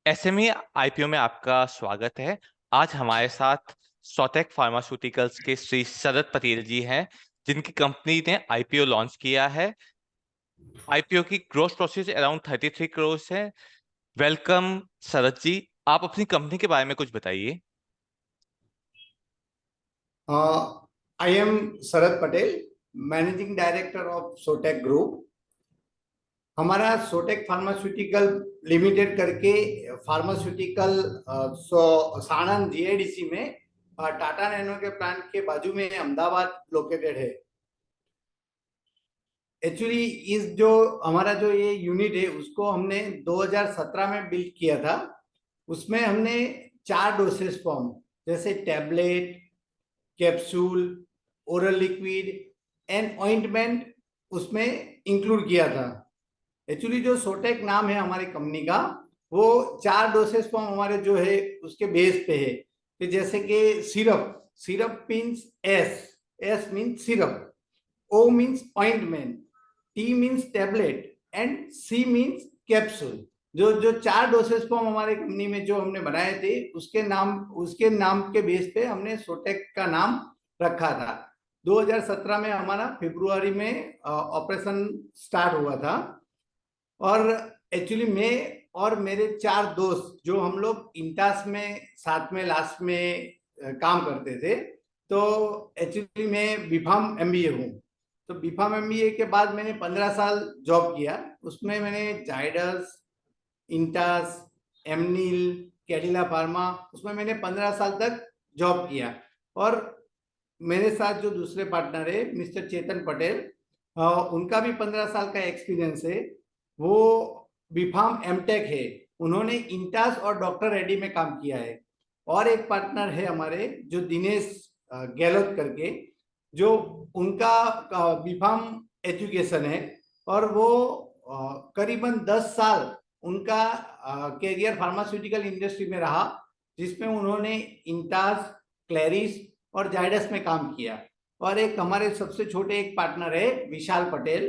SME IPO में आपका स्वागत है। आज हमारे साथ सोटेक फार्मास्यूटिकल्स के श्री शरद पटेल जी हैं, जिनकी कंपनी ने आईपीओ लॉन्च किया है। आईपीओ की ग्रोस प्रोसीज अराउंड 33 करोड़ है। वेलकम शरद जी, आप अपनी कंपनी के बारे में कुछ बताइए। I am Sharad Patel, managing director of Sotac group. हमारा सोटेक फार्मास्यूटिकल लिमिटेड करके फार्मास्यूटिकल साणंद जीआईडीसी में टाटा नैनो के प्लांट के बाजू में अहमदाबाद लोकेटेड है। एक्चुअली इस जो हमारा जो ये यूनिट है उसको हमने 2017 में बिल्ड किया था। उसमें हमने 4 डोसेस फॉर्म जैसे tablet, capsule, oral liquid and ointment उसमें इंक्लूड किया था। एक्चुअली जो सोटेक नाम है हमारी कंपनी का, वो 4 डोसेस फॉर्म हमारे जो है उसके बेस पे है कि जैसे कि syrup, syrup means S, S means syrup, O means ointment, T means tablet and C means capsule. जो जो 4 डोसेस फॉर्म हमारे कंपनी में जो हमने बनाए थे उसके नाम के बेस पे हमने सोटेक का नाम रखा था। 2017 में हमारा फरवरी में ऑपरेशन स्टार्ट हुआ था। और एक्चुअली मैं और मेरे 4 दोस्त जो हम लोग इंटास में साथ में लास्ट में काम करते थे। तो एक्चुअली मैं बीफार्म एमबीए हूँ। तो बीफार्म एमबीए के बाद मैंने 15 साल जॉब किया। उसमें मैंने जाइडस, इंटास, एमनील, कैडिला फार्मा, उसमें मैंने 15 साल तक जॉब किया। और मेरे साथ जो दूसरे पार्टनर है मिस्टर चेतन पटेल, उनका भी 15 साल का एक्सपीरियंस है। वो बीफार्म एमटेक है, उन्होंने इंटास और डॉक्टर रेड्डी में काम किया है। और एक पार्टनर है हमारे जो दिनेश गहलोत करके, जो उनका बीफार्म एजुकेशन है। और वो करीबन 10 साल उनका कैरियर फार्मास्यूटिकल इंडस्ट्री में रहा, जिसमें उन्होंने इंटास, क्लैरिस और जाइडस में काम किया। और एक हमारे सबसे छोटे एक पार्टनर है विशाल पटेल,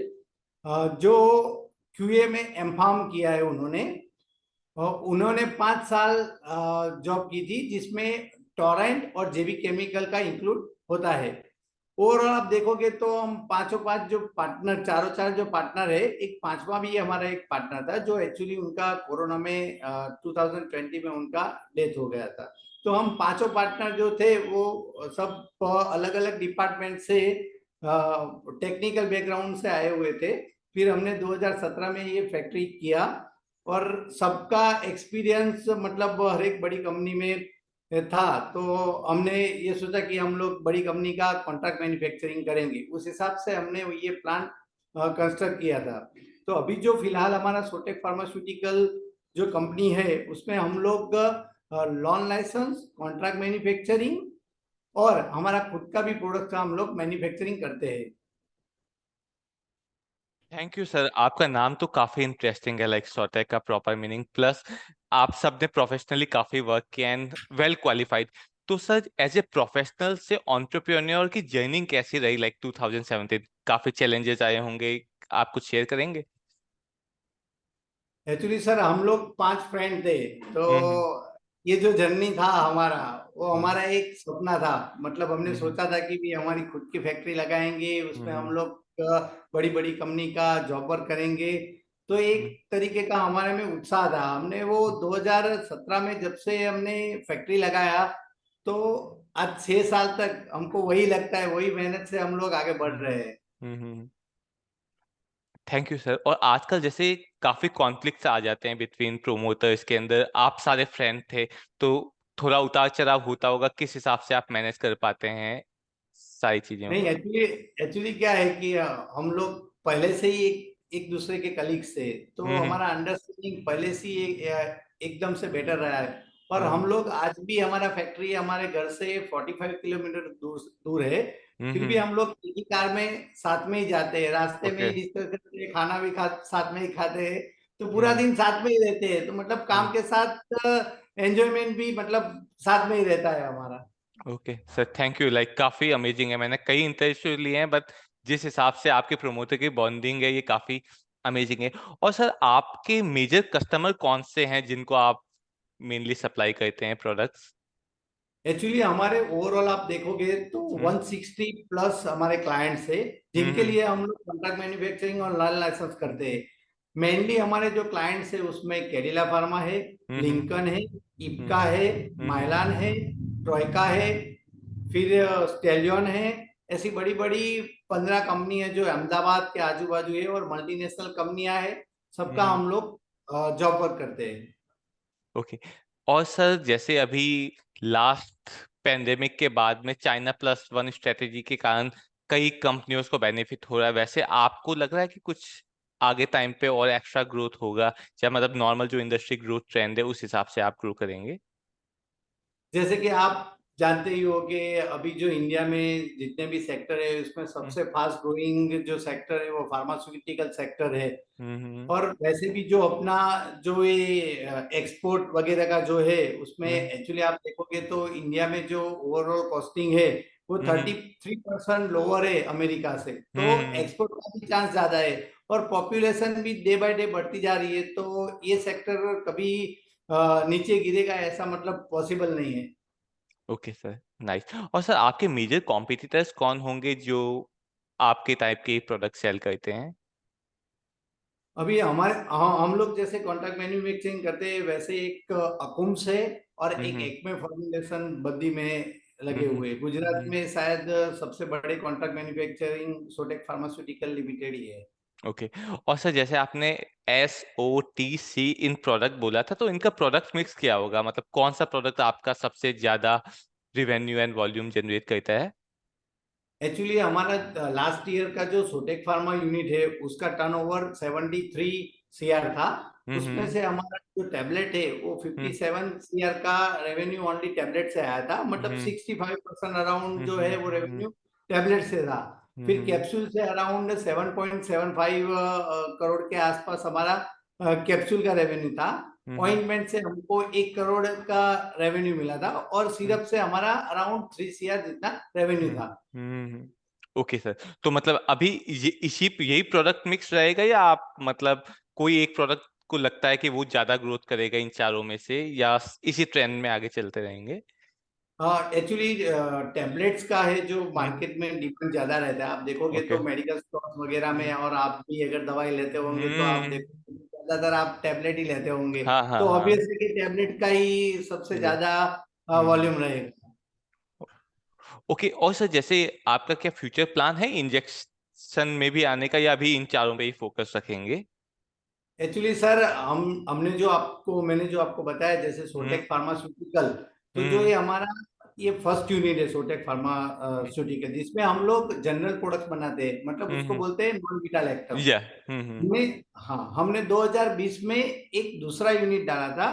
जो क्यूए में एमफार्म किया है उन्होंने। और उन्होंने 5 साल जॉब की थी, जिसमें टोरेंट और जेबी केमिकल का इंक्लूड होता है। ओवरऑल आप देखोगे तो हम पांचों पांच जो पार्टनर, चारों चार जो पार्टनर है, एक पांचवा भी हमारा एक पार्टनर था जो एक्चुअली उनका कोरोना में 2020 में उनका डेथ हो गया था। तो हम पांचों पार्टनर जो थे वो सब अलग अलग डिपार्टमेंट से, टेक्निकल बैकग्राउंड से आए हुए थे। फिर हमने 2017 में ये फैक्ट्री किया। और सबका एक्सपीरियंस मतलब हर एक बड़ी कंपनी में था। तो हमने ये सोचा कि हम लोग बड़ी कंपनी का कॉन्ट्रैक्ट मैन्युफैक्चरिंग करेंगे, उस हिसाब से हमने ये प्लांट कंस्ट्रक्ट किया था। तो अभी जो फिलहाल हमारा सोटेक फार्मास्यूटिकल जो कंपनी है उसमें हम लोग लॉन लाइसेंस, कॉन्ट्रैक्ट मैन्युफैक्चरिंग और हमारा खुद का भी प्रोडक्ट का हम लोग मैन्युफैक्चरिंग करते हैं। थैंक यू सर, आपका नाम तो काफी इंटरेस्टिंग है, लाइक सोटेक का प्रॉपर मीनिंग प्लस आप सब ने प्रोफेशनली काफी वर्क किया एंड वेल क्वालिफाइड। तो सर, एज ए प्रोफेशनल से एंटरप्रेन्योर की जर्नी कैसी रही? लाइक 2017 काफी चैलेंजेस आए होंगे, आप कुछ शेयर करेंगे? एक्चुअली सर हम लोग 5 फ्रेंड थे। तो हम्म। ये जो जर्नी था हमारा, वो हम्म। हमारा एक सपना था। मतलब हमने हम्म। सोचा था कि भी हमारी खुद की फैक्ट्री लगाएंगे, उसमें हम हम्म। लोग बड़ी बड़ी कंपनी का जॉब वर्क करेंगे। तो एक हम्म। तरीके का हमारे में उत्साह था। हमने वो 2017 में जब से हमने फैक्ट्री लगाया, तो आज 6 साल तक हमको वही लगता है, वही मेहनत से हम लोग आगे बढ़ हम्म। रहे हैं। हम्म। Thank you sir. और आजकल जैसे काफी कॉन्फ्लिक्ट्स आ जाते हैं बिटवीन प्रोमोटर्स के अंदर, आप सारे फ्रेंड थे तो थोड़ा उतार चढ़ाव होता होगा, किस हिसाब से आप मैनेज कर पाते हैं सारी चीजें? नहीं, एक्चुअली एक्चुअली क्या है कि हम लोग पहले से ही एक दूसरे के कलीग्स थे। तो हम्म। हमारा अंडरस्टैंडिंग पहले से ही एकदम से बेटर रहा है। और हम हम्म। लोग आज भी, हमारा फैक्ट्री हमारे घर से 45 किलोमीटर दूर दूर है। फिर भी हम्म। हम लोग एक ही कार में साथ में ही जाते हैं, रास्ते में ओके। ही डिस्कस करते हैं, खाना भी साथ में ही खाते हैं। तो पूरा हम्म। दिन साथ में ही रहते हैं। तो मतलब हम्म। काम के साथ एंजॉयमेंट भी मतलब साथ में ही रहता है हमारा। Okay sir, thank you. Like काफी अमेजिंग है, मैंने कई इंटरव्यू लिए हैं बट जिस हिसाब से आपके प्रोमोटर की बॉन्डिंग है ये काफी अमेजिंग है। और सर, आपके मेजर कस्टमर कौन से हैं जिनको आप मेनली सप्लाई करते हैं प्रोडक्ट्स? एक्चुअली हमारे ओवरऑल आप देखोगे तो हम्म 160 प्लस हमारे क्लाइंट्स है, जिनके हम्म लिए हम लोग कॉन्ट्रैक्ट मैन्युफैक्चरिंग और नॉन लाइसेंस करते हैं। मेनली हमारे जो क्लाइंट्स है उसमें कैडिला फार्मा है, हम्म लिंकन है, हम्म इप्का है, हम्म माइलान है, ट्रोइका है, फिर स्टेलियन है। ऐसी बड़ी बड़ी 15 कंपनी है जो अहमदाबाद के आजू बाजू है, और मल्टीनेशनल कंपनियां है, सबका हम्म हम लोग जॉब वर्क करते हैं। ओके। और सर जैसे अभी लास्ट पेंडेमिक के बाद में चाइना प्लस वन स्ट्रेटेजी के कारण कई कंपनियों को बेनिफिट हो रहा है, वैसे आपको लग रहा है कि कुछ आगे टाइम पे और एक्स्ट्रा ग्रोथ होगा, या मतलब नॉर्मल जो इंडस्ट्री ग्रोथ ट्रेंड है उस हिसाब से आप ग्रो करेंगे? जैसे कि आप जानते ही हो कि अभी जो इंडिया में जितने भी सेक्टर है उसमें हम्म सबसे फास्ट ग्रोइंग जो सेक्टर है वो फार्मास्यूटिकल सेक्टर है। हम्म और वैसे भी जो अपना जो ये एक्सपोर्ट वगैरह का जो है उसमें हम्म एक्चुअली आप देखोगे तो इंडिया में जो ओवरऑल कॉस्टिंग है वो हम्म 33% लोअर है अमेरिका से, तो हम्म एक्सपोर्ट का भी चांस ज्यादा है। और पॉपुलेशन भी डे बाय डे बढ़ती जा रही है, तो ये सेक्टर कभी नीचे गिरेगा ऐसा मतलब पॉसिबल नहीं है। Okay sir, nice. और सर आपके मेजर कॉम्पिटिटर्स कौन होंगे जो आपके टाइप के प्रोडक्ट सेल करते हैं? अभी हमारे हम लोग जैसे कॉन्ट्रैक्ट मैन्युफैक्चरिंग करते हैं, वैसे एक अकुम्स है और एक हम्म एक्मे फॉर्मुलेशन बद्दी में लगे हम्म हुए हैं। गुजरात हम्म में शायद सबसे बड़े कॉन्ट्रैक्ट मैन्युफैक्चरिंग सोटेक फार्मास्यूटिकल लिमिटेड ही है। ओके। और सर जैसे आपने SOTC इन प्रोडक्ट बोला था, तो इनका प्रोडक्ट मिक्स क्या होगा, मतलब कौन सा प्रोडक्ट आपका सबसे ज्यादा रिवेन्यू एंड वॉल्यूम जनरेट करता है? एक्चुअली हमारा लास्ट ईयर का जो सोटेक फार्मा यूनिट है उसका टर्नओवर 73 सीआर था। उसमें हम्म से हमारा जो टैबलेट है वो हम्म 57 सीआर का रेवेन्यू ओनली टैबलेट से आया था, मतलब हम्म 65% अराउंड जो है वो हम्म रेवेन्यू टैबलेट से था। फिर हम्म कैप्सूल से अराउंड 7.75 करोड़ के आसपास हमारा कैप्सूल का रेवेन्यू था। हम्म ऑइंटमेंट से हमको 1 करोड़ का रेवेन्यू मिला था, और सिरप से हमारा अराउंड 3 सीआर जितना रेवेन्यू था। Okay sir. तो मतलब अभी ये इसी यही प्रोडक्ट मिक्स रहेगा, या आप मतलब कोई एक प्रोडक्ट को लगता है कि वो ज्यादा ग्रोथ करेगा इन चारों में से, या इसी ट्रेंड में आगे चलते रहेंगे? हाँ एक्चुअली टेबलेट्स का है जो हम्म मार्केट में डिमांड ज्यादा रहता है। आप देखोगे ओके। तो मेडिकल स्टोर वगैरह में, हम्म और आप भी अगर दवाई लेते होंगे तो आप हम्म, देखोगे ज्यादातर आप टेबलेट ही लेते होंगे। हाँ हाँ तो हाँ। ऑब्वियसली कि टेबलेट का ही सबसे ये ज्यादा हम्म वॉल्यूम रहेगा। ओके। और सर जैसे आपका क्या फ्यूचर प्लान है इंजेक्शन में भी आने का, या अभी इन चारों पे ही फोकस रखेंगे? एक्चुअली सर मैंने जो आपको बताया जैसे हम्म सोटेक फार्मास्यूटिकल, तो जो हम्म ये हमारा ये फर्स्ट यूनिट है सोटेक फार्मास्यूटिकल, जिसमें हम लोग जनरल प्रोडक्ट्स बनाते हैं, मतलब उसको हम्म बोलते हैं नॉन विटाल एक्टिव। या हमने हाँ हमने 2020 में एक दूसरा यूनिट डाला था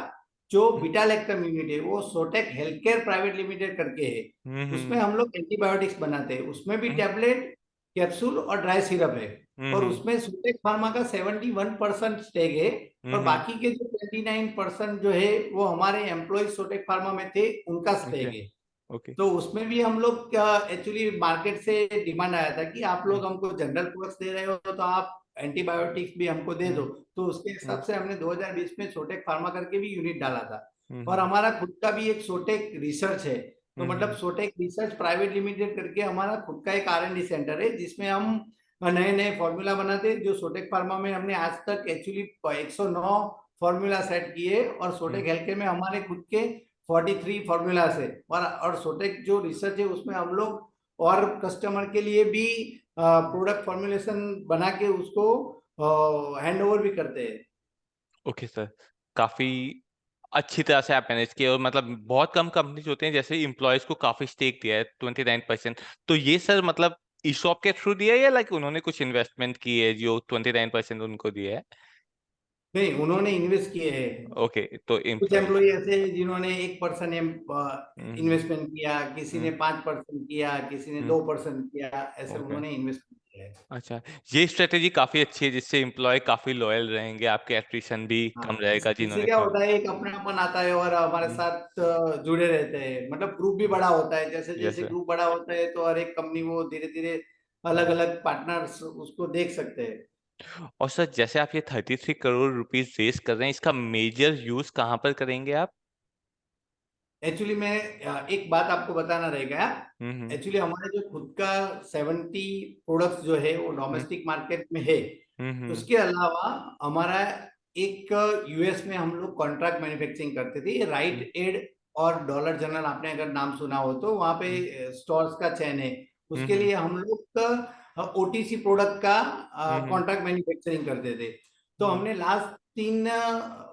जो बिटाल एक्टिव यूनिट है, वो सोटेक हेल्थ केयर प्राइवेट लिमिटेड करके है। उसमें हम्म हम लोग एंटीबायोटिक्स बनाते हैं, उसमें भी हम्म टैबलेट, कैप्सूल और ड्राई सिरप है। और हम्म उसमें सुटेक फार्मा का 71% स्टेक है, और हम्म बाकी के जो 29% जो है वो हमारे एम्प्लॉय सोटेक फार्मा में थे, उनका ओके स्टेक है। ओके। तो उसमें भी हम लोग एक्चुअली मार्केट से डिमांड आया था कि आप हम्म लोग हमको जनरल प्रोडक्ट्स दे रहे हो तो आप एंटीबायोटिक्स भी हमको दे हम्म दो। तो उसके हम्म हिसाब से हमने 2020 में सोटेक फार्मा करके भी यूनिट डाला था। और हम्म हमारा खुद का भी एक सोटेक रिसर्च है, तो मतलब हम्म सोटेक रिसर्च प्राइवेट लिमिटेड करके हमारा खुद का एक R&D सेंटर है, जिसमें हम नए नए फॉर्मूला बनाते हैं। जो सोटेक फार्मा में हमने आज तक एक्चुअली 109 फॉर्मूला सेट किए, और सोटेक हम्म हेल्थ में हमारे खुद के 43 फॉर्मूला है। और सोटेक जो रिसर्च है उसमें हम लोग और कस्टमर के लिए भी प्रोडक्ट फॉर्मुलेशन बना के उसको हैंड ओवर भी करते हैं। ओके सर, काफी अच्छी तरह से आप मैनेज किए। और मतलब बहुत कम कंपनीज होते हैं जैसे इम्प्लॉयज को काफी स्टेक दिया है, 29%। तो ये सर मतलब ईशॉप के थ्रू दिया है, या लाइक उन्होंने कुछ इन्वेस्टमेंट की है जो 29% उनको दिया है? नहीं, उन्होंने इन्वेस्ट किए हैं। ओके, तो कुछ एम्प्लॉय। एम्प्लॉय ऐसे हैं जिन्होंने 1% हम्म इन्वेस्टमेंट किया, किसी ने हम्म 5% किया, किसी ने हम्म 2% किया, ऐसे ओके। उन्होंने इन्वेस्टमेंट किया है। अच्छा, ये स्ट्रेटेजी काफी अच्छी है जिससे एम्प्लॉय काफी लॉयल रहेंगे, आपके एट्रिशन भी हाँ, कम रहेगा इससे जिन्होंने क्या काम। होता है, एक अपनापन आता है और हमारे हम्म साथ जुड़े रहते हैं, मतलब ग्रुप भी बड़ा होता है। जैसे यस जैसे सर। ग्रुप बड़ा होता है तो हर एक कंपनी वो धीरे धीरे अलग अलग पार्टनर्स उसको देख सकते हैं। और सर जैसे आप ये 33 करोड़ रुपीस रेस कर रहे हैं, इसका मेजर यूज कहाँ पर करेंगे आप? एक्चुअली मैं एक बात आपको बताना रहेगा। हम्म एक्चुअली हमारे जो खुद का 70 प्रोडक्ट्स जो है वो हम्म डोमेस्टिक मार्केट में है। हम्म उसके अलावा हमारा एक यूएस में हम लोग कॉन्ट्रैक्ट मैन्युफैक्चरिंग करते थे, हम्म राइट एड और डॉलर जनरल, आपने अगर नाम सुना हो तो वहाँ पे स्टोर्स का चैन है। उसके हम्म लिए हम लोग ओटीसी प्रोडक्ट का हम्म कॉन्ट्रैक्ट मैन्युफैक्चरिंग करते थे। तो हम्म हमने लास्ट 3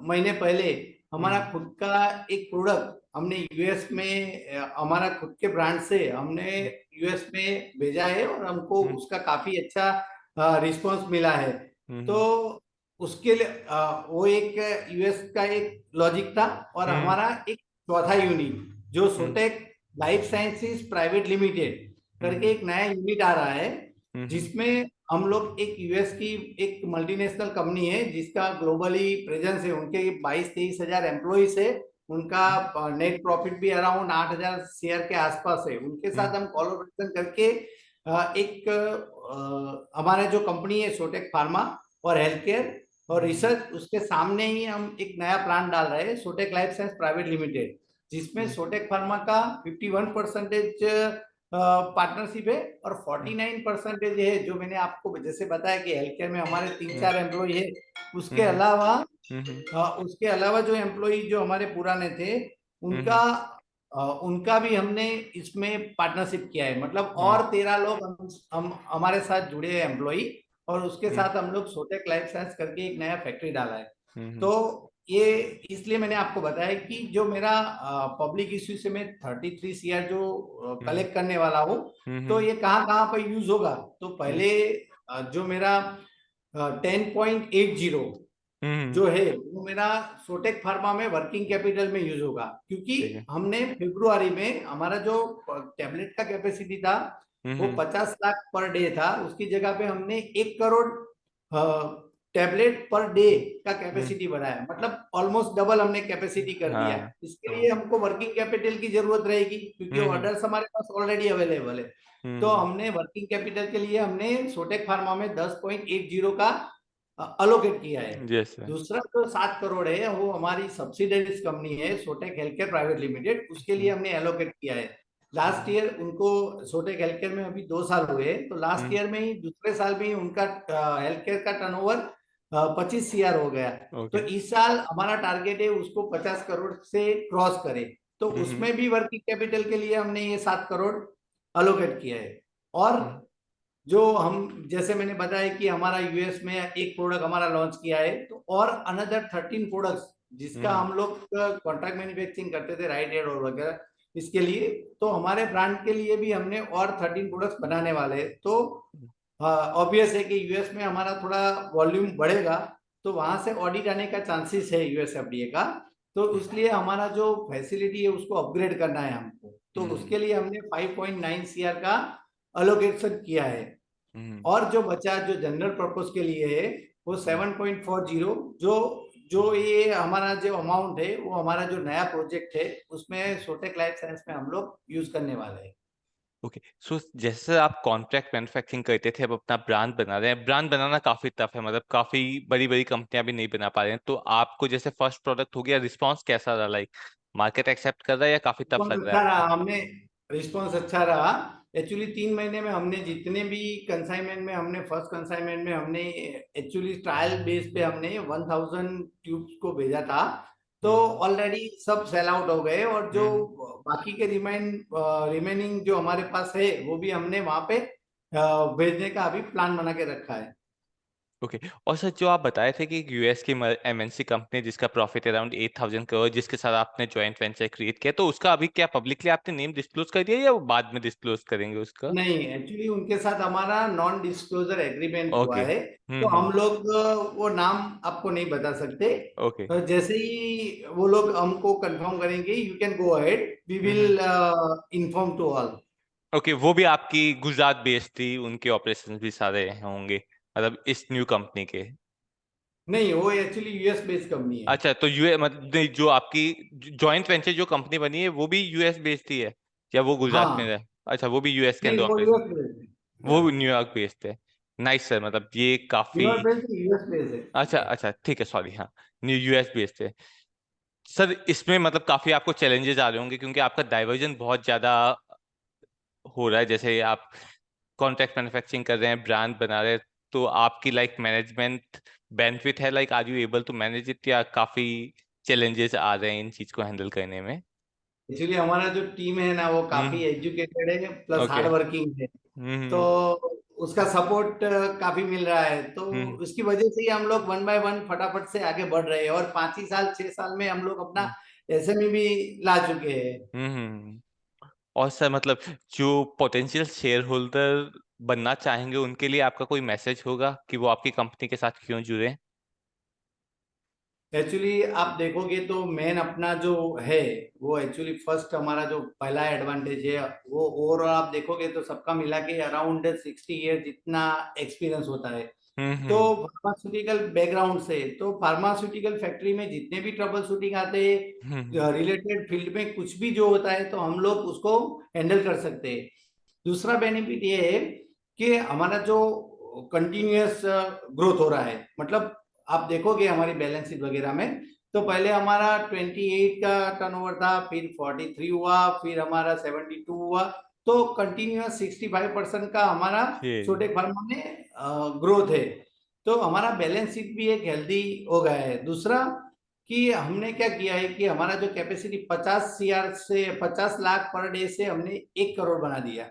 महीने पहले हमारा हम्म खुद का एक प्रोडक्ट हमने यूएस में हमारा खुद के ब्रांड से हमने यूएस में भेजा है और हमको हम्म उसका काफी अच्छा रिस्पांस मिला है। तो हम्म उसके लिए वो एक यूएस का एक लॉजिक था। और हम्म हमारा एक चौथा यूनिट जो हम्म सोटेक लाइफ साइंसेस प्राइवेट लिमिटेड करके हम्म एक नया यूनिट आ रहा है, हम्म जिसमें हम लोग एक यूएस की एक मल्टीनेशनल कंपनी है जिसका ग्लोबली प्रेजेंस है, उनके 22-23 हजार एम्प्लॉइज है, उनका नेट प्रॉफिट भी अराउंड 8,000 शेयर के आसपास है। उनके हम्म साथ हम कोलैबोरेशन करके एक हमारे जो कंपनी है सोटेक फार्मा और हेल्थ केयर और हम्म रिसर्च, उसके सामने ही हम एक नया प्लान डाल रहे हैं सोटेक लाइफ साइंस प्राइवेट लिमिटेड, जिसमें हम्म सोटेक फार्मा का 51% पार्टनरशिप है और हम्म 49% है जो मैंने आपको जैसे बताया कि हेल्थ केयर में हमारे तीन हम्म चार एम्प्लॉय है। उसके हम्म अलावा हम्म उसके अलावा जो एम्प्लॉय जो हमारे पुराने थे उनका हम्म उनका भी हमने इसमें पार्टनरशिप किया है, मतलब हम्म और 13 लोग हम हमारे साथ जुड़े हैं एम्प्लॉय। और उसके हम्म साथ हम लोग सोटेक लाइफ साइंस करके एक नया फैक्ट्री डाला है। हम्म तो ये इसलिए मैंने आपको बताया कि जो मेरा पब्लिक इश्यू से मैं 33 CR जो हम्म कलेक्ट करने वाला हूँ, तो हम्म ये कहाँ कहाँ पर यूज होगा। तो हम्म पहले जो मेरा 10.80 हम्म जो है वो मेरा सोटेक फार्मा में वर्किंग कैपिटल में यूज होगा, क्योंकि ठीक है हमने फरवरी में हमारा जो टैबलेट का कैपेसिटी था वो हम्म 50 लाख पर डे था, उसकी जगह पे हमने 1 करोड़ टैबलेट पर डे का हम्म कैपेसिटी बढ़ाया, मतलब ऑलमोस्ट डबल हमने कैपेसिटी कर दिया। हाँ इसके लिए हमको वर्किंग कैपिटल की जरूरत रहेगी क्योंकि हम्म ऑर्डर्स हमारे पास ऑलरेडी अवेलेबल है। तो हम्म हमने वर्किंग कैपिटल के लिए हमने सोटेक फार्मा में 10.80 का अलोकेट किया है। यस सर दूसरा जो 7 करोड़ है वो हमारी सब्सिडरीज कंपनी है सोटेक हेल्थ केयर प्राइवेट लिमिटेड, उसके लिए हमने एलोकेट किया है। लास्ट हम्म ईयर उनको सोटेक हेल्थ केयर में अभी 2 साल हुए, तो लास्ट हम्म ईयर में ही दूसरे साल में ही उनका हेल्थ केयर का टर्नओवर 25 CR हो गया। तो ओके इस साल हमारा टारगेट है उसको 50 करोड़ से क्रॉस करे, तो हम्म उसमें भी वर्किंग कैपिटल के लिए हमने ये 7 करोड़ अलोकेट किया है। और हम्म जो हम जैसे मैंने बताया कि हमारा यूएस में एक प्रोडक्ट हमारा लॉन्च किया है, तो और अनदर 13 प्रोडक्ट्स जिसका हम्म हम लोग कॉन्ट्रैक्ट मैन्युफैक्चरिंग करते थे, राइट एड और वगैरह इसके लिए, तो हमारे ब्रांड के लिए भी हमने और 13 प्रोडक्ट्स बनाने वाले हैं। तो ऑब्वियस है कि यूएस में हमारा थोड़ा वॉल्यूम बढ़ेगा, तो वहां से ऑडिट आने का चांसेस है यूएस एफडीए का। तो इसलिए हमारा जो फैसिलिटी है उसको अपग्रेड करना है हमको, तो हम्म उसके लिए हमने 5.9 CR का अलोकेशन किया है। हम्म और जो बचा जो जनरल पर्पस के लिए है वो 7.40, जो जो ये हमारा जो अमाउंट है वो हमारा जो नया प्रोजेक्ट है उसमें सोटेक लाइफ साइंस में हम लोग यूज करने वाले हैं। ओके सो जैसे आप कॉन्ट्रैक्ट मैन्युफैक्चरिंग करते थे अब अपना ब्रांड बना रहे हैं। ब्रांड बनाना काफी टफ है, मतलब काफी बड़ी बड़ी कंपनियां भी नहीं बना पा रहे हैं। तो आपको जैसे फर्स्ट प्रोडक्ट हो गया, रिस्पांस कैसा रहा? लाइक मार्केट एक्सेप्ट कर रहा है या काफी टफ रिस्पॉन्स लग रहा है अच्छा रहा, आपको? हमने रिस्पॉन्स अच्छा रहा। एक्चुअली 3 महीने में हमने जितने भी कंसाइनमेंट में हमने फर्स्ट कंसाइनमेंट में हमने एक्चुअली ट्रायल बेस पे हमने 1000 ट्यूब्स को भेजा था, तो हम्म ऑलरेडी सब सेल आउट हो गए। और जो हम्म बाकी के रिमेनिंग जो हमारे पास है वो भी हमने वहां पे भेजने का अभी प्लान बना के रखा है। ओके और सर जो आप बताए थे कि एक यूएस की एमएनसी कंपनी जिसका प्रॉफिट अराउंड 8000 करोड़, जिसके साथ आपने जॉइंट वेंचर क्रिएट किया, तो उसका अभी क्या पब्लिकली आपने नेम डिस्क्लोज कर दिया या वो बाद में डिस्क्लोज करेंगे उसका? नहीं, एक्चुअली उनके साथ हमारा नॉन डिस्क्लोजर एग्रीमेंट हुआ ओके है, तो हम हम्म लोग वो नाम आपको नहीं बता सकते। ओके जैसे ही वो लोग हमको कंफर्म करेंगे you can go ahead, we hmm will inform to all. Okay वो भी आपकी गुजरात बेस्ड थी, उनके ऑपरेशंस भी सारे होंगे मतलब इस न्यू कंपनी के? नहीं, वो एक्चुअली यूएस बेस्ड कंपनी है। अच्छा तो यूए मतलब नहीं, जो आपकी जॉइंट वेंचर जो कंपनी बनी है वो भी यूएस बेस्ड ही है या वो गुजरात में हाँ, है? अच्छा वो भी यूएस के नहीं अंदर वो ऑपरेशन, यूएस बेस्ड है। वो भी न्यूयॉर्क बेस्ड है। नाइस सर, मतलब ये काफी न्यूयॉर्क बेस्ड यूएस बेस्ड अच्छा है। अच्छा ठीक है, सॉरी हाँ, न्यू यूएस बेस्ड है। सर इसमें मतलब काफी आपको चैलेंजेस आ रहे होंगे क्योंकि आपका डाइवर्जन बहुत ज्यादा हो रहा है, जैसे आप कॉन्ट्रैक्ट मैन्युफैक्चरिंग कर रहे हैं, ब्रांड बना रहे हैं, तो आपकी लाइक मैनेजमेंट बैंडविड्थ है, like are you able to manage it, या काफी चैलेंजेस आ रहे हैं इन चीज को हैंडल करने में? एक्चुअली हमारा जो टीम है ना वो काफी हम्म। एजुकेटेड है प्लस ओके। हार्ड वर्किंग है। तो हम्म। उसका सपोर्ट काफी मिल रहा है, तो हम्म। उसकी वजह से ही हम लोग वन बाय वन फटाफट से आगे बढ़ रहे हैं, और 5 ही साल 6 साल में हम लोग अपना हम्म। एसएमई भी ला चुके हैं। हम्म। और सर मतलब जो पोटेंशियल शेयर होल्डर बनना चाहेंगे उनके लिए आपका कोई मैसेज होगा कि वो आपकी कंपनी के साथ क्यों जुड़े? एक्चुअली आप देखोगे तो मेन अपना जो है वो एक्चुअली फर्स्ट हमारा जो पहला एडवांटेज है वो ओवरऑल आप देखोगे तो सबका मिला के अराउंड 60 ईयर जितना एक्सपीरियंस होता है। हम्म। तो हम्म। फार्मास्यूटिकल बैकग्राउंड से, तो फार्मास्यूटिकल फैक्ट्री में जितने भी ट्रबल शूटिंग आते हम्म। हैं रिलेटेड फील्ड में कुछ भी जो होता है तो हम लोग उसको हैंडल कर सकते हैं। दूसरा बेनिफिट ये है कि हमारा जो कंटिन्यूअस ग्रोथ हो रहा है, मतलब आप देखोगे हमारी बैलेंस शीट वगैरह में, तो पहले हमारा 28 का टर्नओवर था, फिर 43 हुआ, फिर हमारा 72 हुआ। तो कंटिन्यूअस 65% का हमारा ये। छोटे फार्मा में ग्रोथ है। तो हमारा बैलेंस शीट भी एक हेल्दी हो गया है। दूसरा कि हमने क्या किया है कि हमारा जो कैपेसिटी 50 CR से 50 लाख पर डे से हमने 1 करोड़ बना दिया।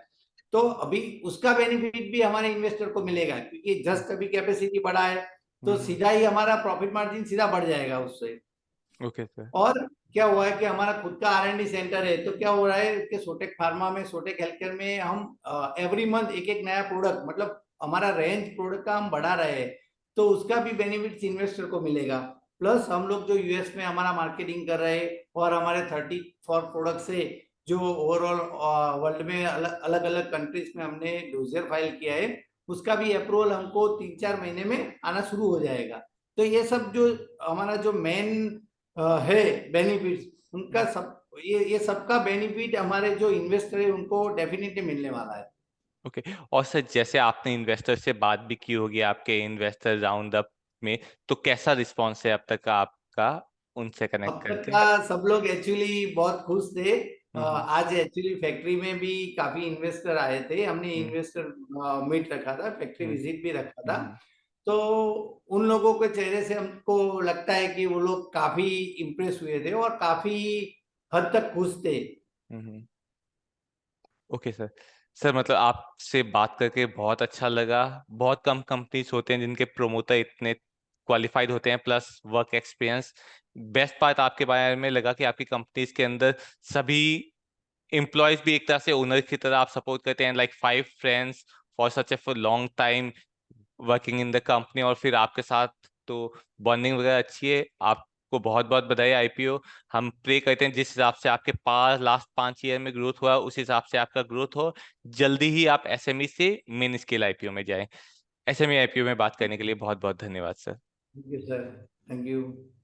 तो अभी उसका बेनिफिट भी हमारे इन्वेस्टर को मिलेगा, क्योंकि जस्ट अभी कैपेसिटी बढ़ा है, तो हम्म। सीधा ही हमारा प्रॉफिट मार्जिन सीधा बढ़ जाएगा उससे। Okay sir. और क्या हुआ है कि हमारा खुद का R&D सेंटर है, तो क्या हो रहा है कि सोटेक फार्मा में, सोटेक हेल्थकेयर में हम एवरी मंथ एक एक नया प्रोडक्ट, मतलब हमारा रेंज प्रोडक्ट का हम बढ़ा रहे हैं, तो उसका भी बेनिफिट इन्वेस्टर को मिलेगा। प्लस हम लोग जो यूएस में हमारा मार्केटिंग कर रहे हैं, और हमारे 34 प्रोडक्ट से जो ओवरऑल वर्ल्ड में अलग अलग कंट्रीज में हमने डोजियर फाइल किया है, उसका भी अप्रूवल हमको 3-4 महीने में आना शुरू हो जाएगा। तो ये सब जो हमारा जो मेन है बेनिफिट्स, उनका सब, ये सबका बेनिफिट हमारे जो इन्वेस्टर है उनको डेफिनेटली मिलने वाला है। ओके। और सर जैसे आपने इन्वेस्टर से बात भी की होगी आपके इन्वेस्टर राउंड अप में, तो कैसा रिस्पॉन्स है अब तक का आपका उनसे कनेक्ट अब तक करके? का सब लोग एक्चुअली बहुत खुश थे। हम्म। आज एक्चुअली फैक्ट्री में भी काफी इन्वेस्टर आए थे, हमने हम्म। इन्वेस्टर मीट रखा था, फैक्ट्री हम्म। विजिट भी रखा था। हम्म। तो उन लोगों के चेहरे से हमको लगता है कि वो लोग काफी इम्प्रेस हुए थे और काफी हद तक खुश थे। हम्म। Okay sir. सर मतलब आपसे बात करके बहुत अच्छा लगा। बहुत कम कंपनीज होते हैं जिनके प्रोमोटर इतने क्वालिफाइड होते हैं, plus work experience. Best part आपके बारे में लगा कि आपकी कंपनीज के अंदर सभी एम्प्लॉयज भी एक तरह से ओनर की तरह आप सपोर्ट करते हैं, like 5 friends for such A for long time working in the company, और फिर आपके साथ तो बॉन्डिंग वगैरह अच्छी है। आपको बहुत बहुत बधाई आईपीओ। हम प्रे करते हैं जिस हिसाब से आपके पास लास्ट 5 ईयर में ग्रोथ हुआ उस हिसाब से आपका ग्रोथ हो, जल्दी ही आप एसएमई से मेन स्केल आईपीओ में जाएं। एसएमई आईपीओ में बात करने के लिए बहुत बहुत धन्यवाद सर। ठीक है सर, थैंक यू।